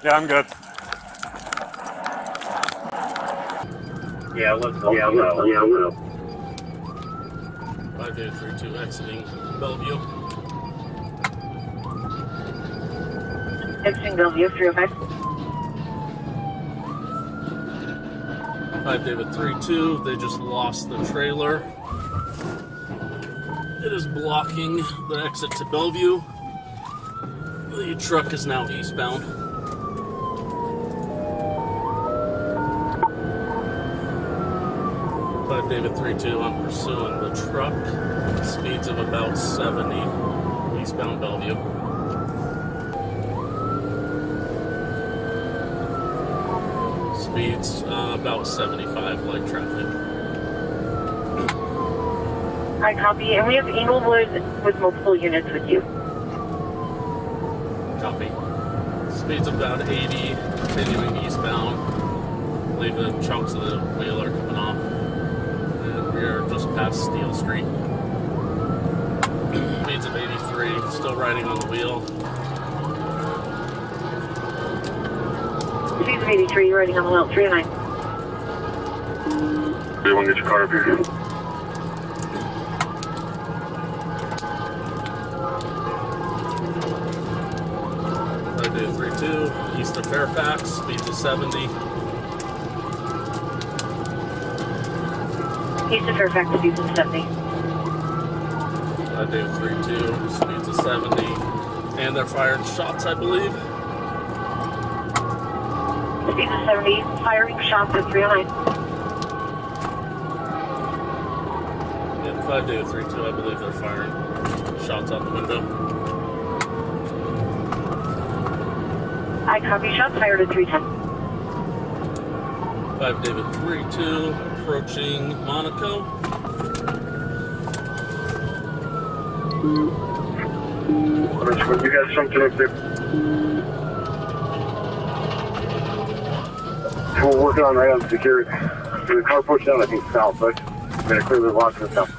Yeah, I'm good. Yeah, let's go. Yeah, we'll. 5832 exiting Bellevue. Exiting Bellevue, 305. 5 David 32, they just lost the trailer. It is blocking the exit to Bellevue. The truck is now eastbound. 5 David 32, I'm pursuing the truck. Speeds of about 70, eastbound Bellevue. Speeds about 75, light traffic. I copy, and we have Englewood with multiple units with you. Copy. Speeds about 80, continuing eastbound. I believe the chunks of the wheel are coming off. And we are just past Steel Street. Speeds of 83, still riding on the wheel. Speeds of 83, riding on the wheel, 309. Do you want to get your car up here? Friday 32, east of Fairfax, speeds of 70. East of Fairfax, speeds of 70. Friday 32, speeds of 70. And they're firing shots, I believe. Speeds of 70, firing shots at 309. 5 David 32, I believe they're firing shots out the window. I copy, shots fired at 310. 5 David 32, approaching Monaco. Richmond, you got something up there? So we're working on right on security. The car pushed out, I think, south, but I'm going to clear the lots and stuff.